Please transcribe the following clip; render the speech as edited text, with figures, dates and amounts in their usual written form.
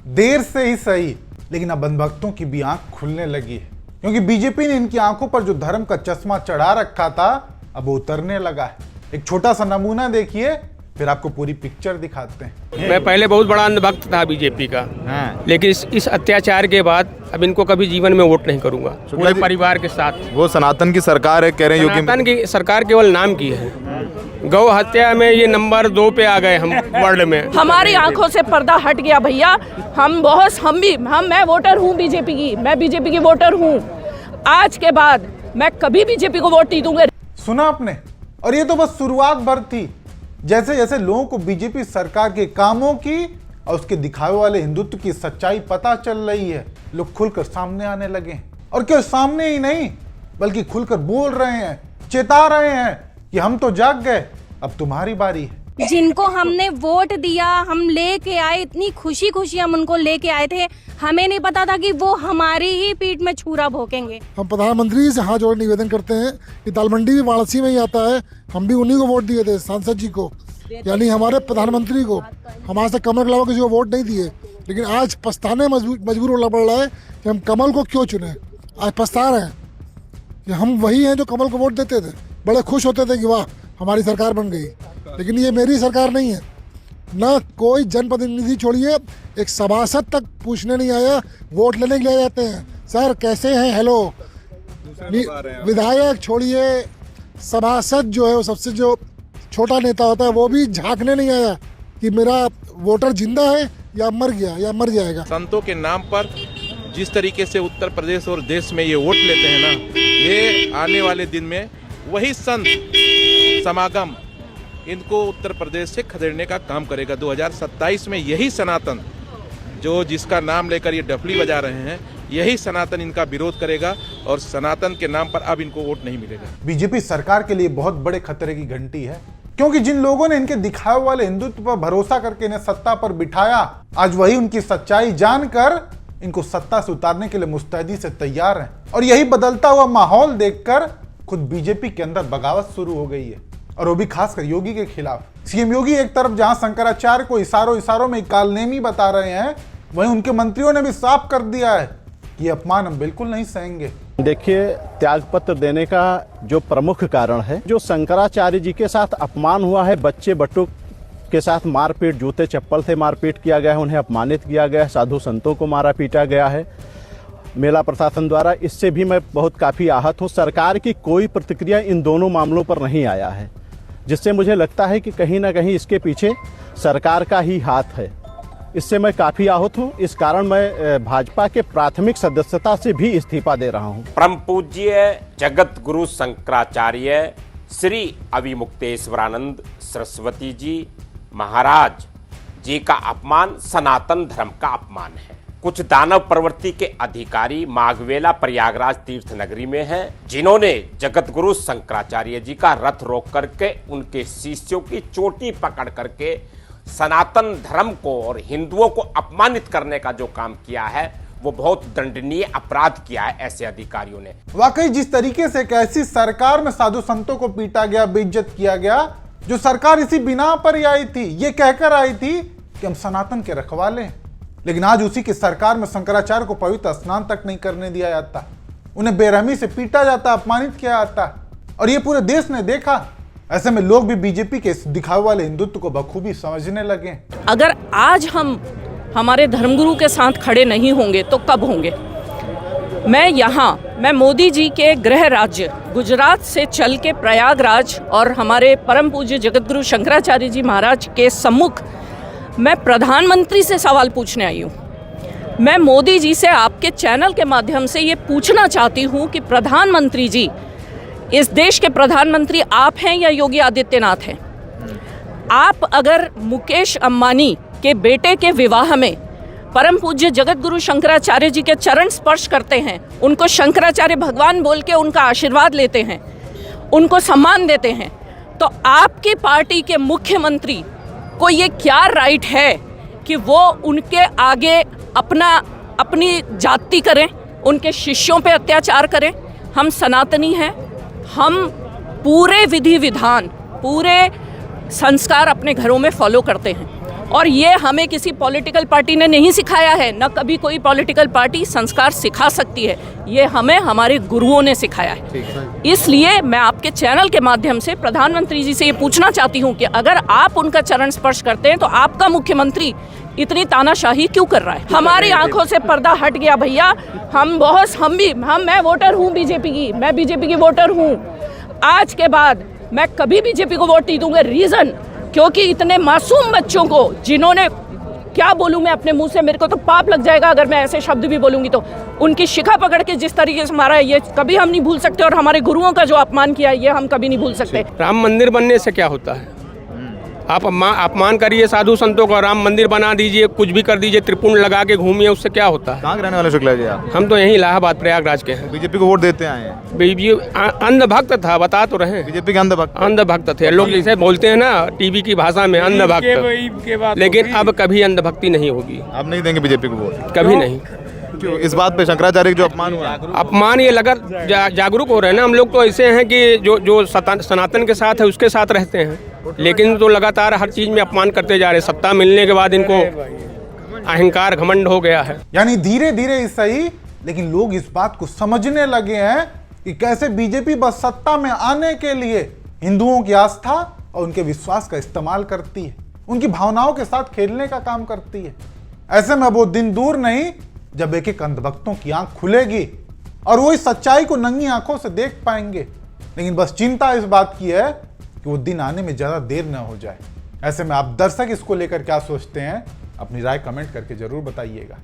देर से ही सही, लेकिन अब अंधभक्तों की भी आंख खुलने लगी है, क्योंकि बीजेपी ने इनकी आंखों पर जो धर्म का चश्मा चढ़ा रखा था अब वो उतरने लगा है। एक छोटा सा नमूना देखिए, फिर आपको पूरी पिक्चर दिखाते हैं। मैं पहले बहुत बड़ा अंधभक्त था बीजेपी का, लेकिन इस अत्याचार के बाद अब इनको कभी जीवन में वोट नहीं करूंगा, पूरे परिवार के साथ। वो सनातन की सरकार है, कह रहे हैं सनातन की सरकार केवल नाम की है। गौ हत्या में ये नंबर 2 पे आ गए हम वर्ल्ड में। हमारी आंखों से पर्दा हट गया भैया। मैं वोटर हूँ बीजेपी की, मैं बीजेपी की वोटर हूँ। आज के बाद मैं कभी बीजेपी को वोट नहीं दूंगा। सुना आपने? और ये तो बस शुरुआत भर थी। जैसे जैसे लोगों को बीजेपी सरकार के कामों की और उसके दिखावे वाले हिंदुत्व की सच्चाई पता चल रही है, लोग खुलकर सामने आने लगे। और क्यों सामने ही नहीं, बल्कि खुलकर बोल रहे हैं, चेता रहे हैं कि हम तो जाग गए, अब तुम्हारी बारी है। जिनको हमने वोट दिया, हम लेके आए, इतनी खुशी खुशी हम उनको लेके आए थे। हमें नहीं पता था कि वो हमारी ही पीठ में छुरा भोंकेंगे। हम प्रधानमंत्री से हाथ जोड़ निवेदन करते हैं कि दालमंडी भी वाराणसी में ही आता है, हम भी उन्हीं को वोट दिए थे, सांसद जी को, यानी हमारे प्रधानमंत्री को। हमारे से कमल के अलावा किसी को वोट नहीं दिए, लेकिन आज पछताने मजबूर होना पड़ रहा है कि हम कमल को क्यों चुने। आज पछता रहे हैं कि हम वही हैं जो कमल को वोट देते थे, बड़े खुश होते थे कि वाह हमारी सरकार बन गई। लेकिन ये मेरी सरकार नहीं है। ना कोई जनप्रतिनिधि छोड़िए, एक सभासद तक पूछने नहीं आया, वोट लेने के लिए जाते हैं, सर कैसे हैं, हेलो। विधायक छोड़िए, सभासद जो है वो सबसे जो छोटा नेता होता है, वो भी झांकने नहीं आया कि मेरा वोटर जिंदा है या मर गया या मर जाएगा। संतों के नाम पर जिस तरीके से उत्तर प्रदेश और देश में ये वोट लेते हैं ना, ये आने वाले दिन में वही संत समागम इनको उत्तर प्रदेश से खदेड़ने का काम करेगा। 2027 में यही सनातन जो जिसका नाम लेकर ये डफली बजा रहे हैं, यही सनातन इनका विरोध करेगा और सनातन के नाम पर अब इनको वोट नहीं मिलेगा। बीजेपी सरकार के लिए बहुत बड़े खतरे की घंटी है, क्योंकि जिन लोगों ने इनके दिखावे वाले हिंदुत्व पर भरोसा करके इन्हें सत्ता पर बिठाया, आज वही उनकी सच्चाई जानकर इनको सत्ता से उतारने के लिए मुस्तैदी से तैयार हैं। और यही बदलता हुआ माहौल देखकर खुद बीजेपी के अंदर बगावत शुरू हो गई है, और वो भी खासकर योगी के खिलाफ। सीएम योगी एक तरफ जहां शंकराचार्य को इशारों में कालनेमी बता रहे हैं, वहीं उनके मंत्रियों ने भी साफ कर दिया है कि ये अपमान हम बिल्कुल नहीं सहेंगे। देखिए, त्यागपत्र देने का जो प्रमुख कारण है, जो शंकराचार्य जी के साथ अपमान हुआ है, बच्चे बट्टू के साथ मारपीट, जूते चप्पल से मारपीट किया गया है, उन्हें अपमानित किया गया है, साधु संतों को मारा पीटा गया है मेला प्रशासन द्वारा, इससे भी मैं बहुत काफ़ी आहत हूँ। सरकार की कोई प्रतिक्रिया इन दोनों मामलों पर नहीं आया है, जिससे मुझे लगता है कि कहीं ना कहीं इसके पीछे सरकार का ही हाथ है। इससे मैं काफ़ी आहत हूँ। इस कारण मैं भाजपा के प्राथमिक सदस्यता से भी इस्तीफा दे रहा हूँ। परम पूज्य जगत गुरु शंकराचार्य श्री अविमुक्तेश्वरानंद सरस्वती जी महाराज जी का अपमान सनातन धर्म का अपमान है। कुछ दानव प्रवृत्ति के अधिकारी माघवेला प्रयागराज तीर्थ नगरी में हैं, जिन्होंने जगत गुरु शंकराचार्य जी का रथ रोक करके उनके शिष्यों की चोटी पकड़ करके सनातन धर्म को और हिंदुओं को अपमानित करने का जो काम किया है, वो बहुत दंडनीय अपराध किया है ऐसे अधिकारियों ने। वाकई जिस तरीके से एक ऐसी सरकार में साधु संतों को पीटा गया, बेइज्जत किया गया, जो सरकार इसी बिना पर ही आई थी, ये कहकर आई थी कि हम सनातन के रखवाले हैं, लेकिन आज उसी की सरकार में शंकराचार्य को पवित्र स्नान तक नहीं करने दिया जाता, उन्हें बेरहमी से पीटा जाता, अपमानित किया जाता, और ये पूरे देश ने देखा। ऐसे में लोग भी बीजेपी के दिखावे वाले हिंदुत्व को बखूबी समझने लगे। अगर आज हम हमारे धर्मगुरु के साथ खड़े नहीं होंगे तो कब होंगे? मैं मोदी जी के गृह राज्य गुजरात से चल के प्रयागराज और हमारे परम पूज्य जगतगुरु शंकराचार्य जी महाराज के सम्मुख मैं प्रधानमंत्री से सवाल पूछने आई हूँ। मैं मोदी जी से आपके चैनल के माध्यम से ये पूछना चाहती हूँ कि प्रधानमंत्री जी, इस देश के प्रधानमंत्री आप हैं या योगी आदित्यनाथ हैं? आप अगर मुकेश अंबानी के बेटे के विवाह में परम पूज्य जगत गुरु शंकराचार्य जी के चरण स्पर्श करते हैं, उनको शंकराचार्य भगवान बोल के उनका आशीर्वाद लेते हैं, उनको सम्मान देते हैं, तो आपकी पार्टी के मुख्यमंत्री को ये क्या राइट है कि वो उनके आगे अपनी जाति करें, उनके शिष्यों पे अत्याचार करें? हम सनातनी हैं, हम पूरे विधि विधान, पूरे संस्कार अपने घरों में फॉलो करते हैं। और ये हमें किसी पॉलिटिकल पार्टी ने नहीं सिखाया है, न कभी कोई पॉलिटिकल पार्टी संस्कार सिखा सकती है, ये हमें हमारे गुरुओं ने सिखाया है। इसलिए मैं आपके चैनल के माध्यम से प्रधानमंत्री जी से ये पूछना चाहती हूँ कि अगर आप उनका चरण स्पर्श करते हैं तो आपका मुख्यमंत्री इतनी तानाशाही क्यों कर रहा है? हमारी आंखों से पर्दा हट गया भैया। मैं वोटर हूँ बीजेपी की, मैं बीजेपी की वोटर हूँ। आज के बाद मैं कभी बीजेपी को वोट नहीं दूंगा। रीजन क्योंकि इतने मासूम बच्चों को, जिन्होंने, क्या बोलूं मैं अपने मुंह से, मेरे को तो पाप लग जाएगा अगर मैं ऐसे शब्द भी बोलूंगी तो, उनकी शिखा पकड़ के जिस तरीके से मारा है ये कभी हम नहीं भूल सकते, और हमारे गुरुओं का जो अपमान किया है ये हम कभी नहीं भूल सकते। राम मंदिर बनने से क्या होता है? आप अपमान करिए साधु संतों का, राम मंदिर बना दीजिए, कुछ भी कर दीजिए, त्रिपुंड लगा के घूमिए, उससे क्या होता है? कहाँ के रहने वाले शुक्ला जी आप? हम तो यहीं इलाहाबाद प्रयागराज के हैं। बीजेपी को वोट देते आए हैं? बीजेपी अंधभक्त था, बता तो रहे। बीजेपी के अंधभक्त थे लोग, जैसे बोलते हैं ना टीवी की भाषा में अंधभक्त, लेकिन अब कभी अंधभक्ति नहीं होगी। आप नहीं देंगे बीजेपी को वोट? कभी नहीं। क्यों? इस बात पे शंकराचार्य का जो अपमान हुआ, अपमान ये लगा, जागरूक हो रहे हैं ना हम लोग, तो ऐसे हैं कि जो सनातन के साथ है उसके साथ रहते हैं, लेकिन तो लगातार हर चीज में अपमान करते जा रहे हैं। सत्ता मिलने के बाद इनको अहंकार घमंड हो गया है। यानी धीरे धीरे ही सही, लेकिन लोग इस बात को समझने लगे हैं कि कैसे बीजेपी बस सत्ता में आने के लिए हिंदुओं की आस्था और उनके विश्वास का इस्तेमाल करती है, उनकी भावनाओं के साथ खेलने का काम करती है। ऐसे में वो दिन दूर नहीं जब एक एक अंधभक्तों की आंख खुलेगी और वो इस सच्चाई को नंगी आंखों से देख पाएंगे। लेकिन बस चिंता इस बात की है कि वो दिन आने में ज्यादा देर न हो जाए। ऐसे में आप दर्शक इसको लेकर क्या सोचते हैं, अपनी राय कमेंट करके जरूर बताइएगा।